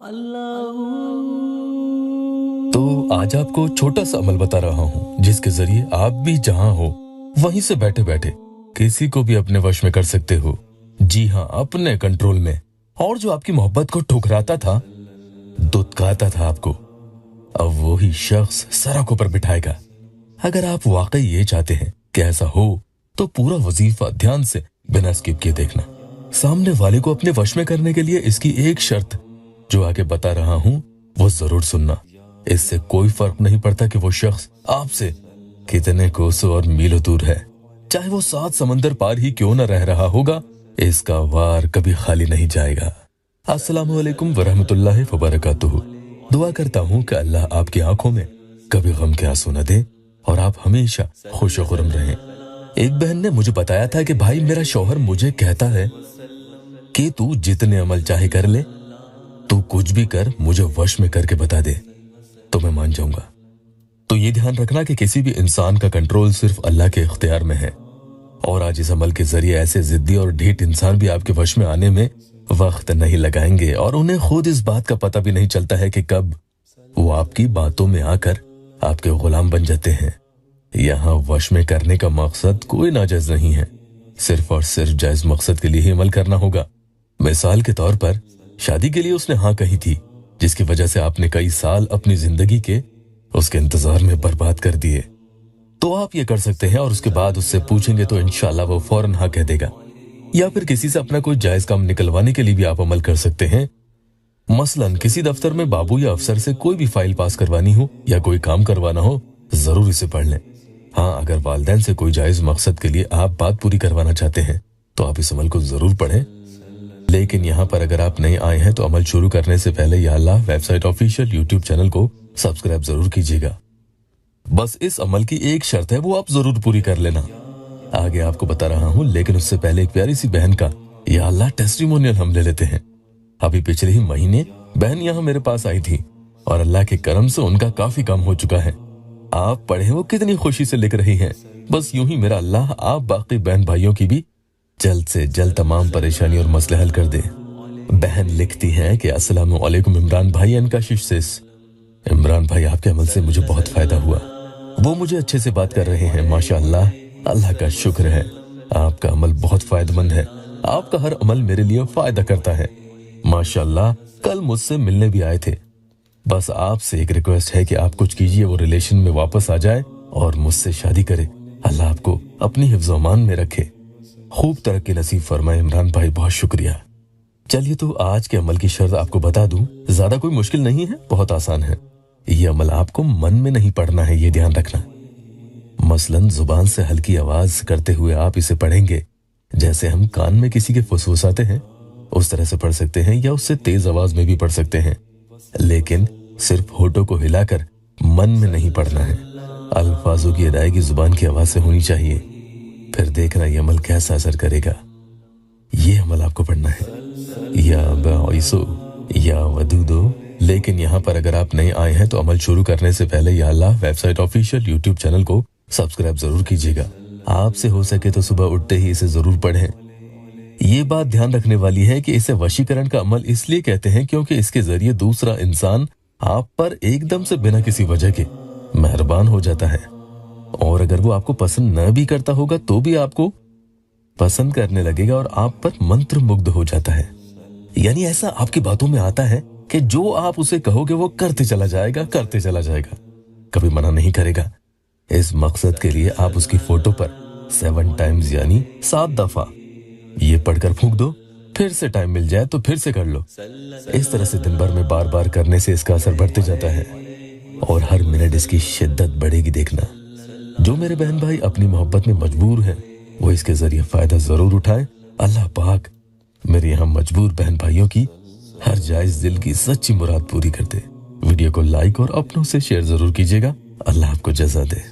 तो आज आपको छोटा सा अमल बता रहा हूँ जिसके जरिए आप भी जहाँ हो वहीं से बैठे बैठे किसी को भी अपने वश में कर सकते हो। जी हाँ, अपने कंट्रोल में। और जो आपकी मोहब्बत को ठुकराता था, दुत्कारता था आपको, अब वही शख्स सड़कों पर बिठाएगा। अगर आप वाकई ये चाहते हैं कि ऐसा हो तो पूरा वजीफा ध्यान से बिना स्किप किए देखना। सामने वाले को अपने वश में करने के लिए इसकी एक शर्त जो आगे बता रहा हूं वो जरूर सुनना। इससे कोई फर्क नहीं पड़ता कि वो शख्स आपसे कितने कोसों और मीलों दूर है, चाहे वो 7 समंदर पार ही क्यों न रह रहा होगा, इसका वार कभी खाली नहीं जाएगा। अस्सलामु अलैकुम वरहमतुल्लाहि वबरकातुहू। दुआ करता हूँ कि अल्लाह आपकी आंखों में कभी गम के आंसू न दे और आप हमेशा खुश और खुर्म रहें। एक बहन ने मुझे बताया था कि भाई, मेरा शौहर मुझे कहता है कि तू जितने अमल चाहे कर ले, तू कुछ भी कर, मुझे वश में करके बता दे तो मैं मान जाऊंगा। तो ये ध्यान रखना कि किसी भी इंसान का कंट्रोल सिर्फ अल्लाह के इख्तियार में है। और आज इस अमल के जरिए ऐसे जिद्दी और ढीठ इंसान भी आपके वश में आने में वक्त नहीं लगाएंगे और उन्हें खुद इस बात का पता भी नहीं चलता है कि कब वो आपकी बातों में आकर आपके गुलाम बन जाते हैं। यहाँ वश में करने का मकसद कोई नाजायज नहीं है, सिर्फ और सिर्फ जायज मकसद के लिए ही अमल करना होगा। मिसाल के तौर पर शादी के लिए उसने हाँ कही थी, जिसकी वजह से आपने कई साल अपनी जिंदगी के उसके इंतजार में बर्बाद कर दिए। तो आप ये कर सकते हैं और उसके बाद उससे पूछेंगे तो इंशाल्लाह वो फौरन हाँ कह देगा। या फिर किसी से अपना कोई जायज काम निकलवाने के लिए भी आप अमल कर सकते हैं। मसलन किसी दफ्तर में बाबू या अफसर से कोई भी फाइल पास करवानी हो या कोई काम करवाना हो, जरूर इसे पढ़ लें। हाँ, अगर वालिदैन से कोई जायज मकसद के लिए आप बात पूरी करवाना चाहते हैं तो आप इस अमल को जरूर पढ़ें। लेकिन यहाँ पर अगर आप नए आए हैं तो अमल शुरू करने से पहले या अल्लाह वेबसाइट ऑफिशियल यूट्यूब चैनल को सब्सक्राइब जरूर कीजिएगा। बस इस अमल की एक शर्त है, वो आप जरूर पूरी कर लेना। आगे आपको बता रहा हूँ, लेकिन उससे पहले एक प्यारी सी बहन का या अल्लाह टेस्टिमोनियल हम ले लेते हैं। अभी पिछले ही महीने बहन यहाँ मेरे पास आई थी और अल्लाह के करम से उनका काफी काम हो चुका है। आप पढ़े वो कितनी खुशी से लिख रही हैं। बस यूं ही मेरा अल्लाह आप बाकी बहन भाइयों की भी जल्द से जल्द तमाम परेशानी और मसले हल कर दे। बहन लिखती है कि अस्सलामु अलैकुम इमरान भाई एंड काशिश सिस। इमरान भाई, आपके अमल से मुझे बहुत फायदा हुआ। वो मुझे अच्छे से बात कर रहे हैं, माशाअल्लाह, अल्लाह का शुक्र है। आपका अमल बहुत फायदेमंद है। आपका हर अमल मेरे लिए फायदा करता है। माशाअल्लाह, कल मुझसे मिलने भी आए थे। बस आपसे एक रिक्वेस्ट है कि आप कुछ कीजिए, वो रिलेशन में वापस आ जाए और मुझसे शादी करे। अल्लाह आपको अपनी हिफ्ज़-ओ-अमान में रखे, खूब तरक्की नसीब फरमाए। इमरान भाई, बहुत शुक्रिया। चलिए तो आज के अमल की शर्त आपको बता दूं, ज्यादा कोई मुश्किल नहीं है, बहुत आसान है। ये अमल आपको मन में नहीं पढ़ना है, ये ध्यान रखना। मसलन जुबान से हल्की आवाज करते हुए आप इसे पढ़ेंगे, जैसे हम कान में किसी के फुसफुसाते हैं उस तरह से पढ़ सकते हैं, या उससे तेज आवाज में भी पढ़ सकते हैं, लेकिन सिर्फ होठों को हिलाकर मन में नहीं पढ़ना है। अल्फाजों की अदायगी जुबान की आवाज से होनी चाहिए। फिर देखना ये अमल कैसा असर करेगा। ये अमल आपको पढ़ना है, या बाइसो या वदूदो। लेकिन यहाँ पर अगर आप नए आए हैं तो अमल शुरू करने से पहले या अल्लाह वेबसाइट ऑफिशियल यूट्यूब चैनल को सब्सक्राइब जरूर कीजिएगा। आपसे हो सके तो सुबह उठते ही इसे जरूर पढ़ें। ये बात ध्यान रखने वाली है कि इसे वशीकरण का अमल इसलिए कहते हैं क्योंकि इसके जरिए दूसरा इंसान आप पर एकदम से बिना किसी वजह के मेहरबान हो जाता है, और अगर वो आपको पसंद न भी करता होगा तो भी आपको पसंद करने लगेगा और आप पर मंत्र मुग्ध हो जाता है। यानी ऐसा आपकी बातों में आता है कि जो आप उसे कहोगे वो करते चला जाएगा, कभी मना नहीं करेगा। इस मकसद के लिए आप उसकी फोटो पर 7 टाइम्स यानी 7 दफा ये पढ़कर फूंक दो, फिर से टाइम मिल जाए तो फिर से कर लो। इस तरह से दिन भर में बार बार करने से इसका असर बढ़ते जाता है और हर मिनट इसकी शिद्दत बढ़ेगी। देखना, जो मेरे बहन भाई अपनी मोहब्बत में मजबूर हैं वो इसके जरिए फायदा जरूर उठाएं। अल्लाह पाक मेरे यहाँ मजबूर बहन भाइयों की हर जायज दिल की सच्ची मुराद पूरी कर दे। वीडियो को लाइक और अपनों से शेयर जरूर कीजिएगा। अल्लाह आपको जज़ा दे।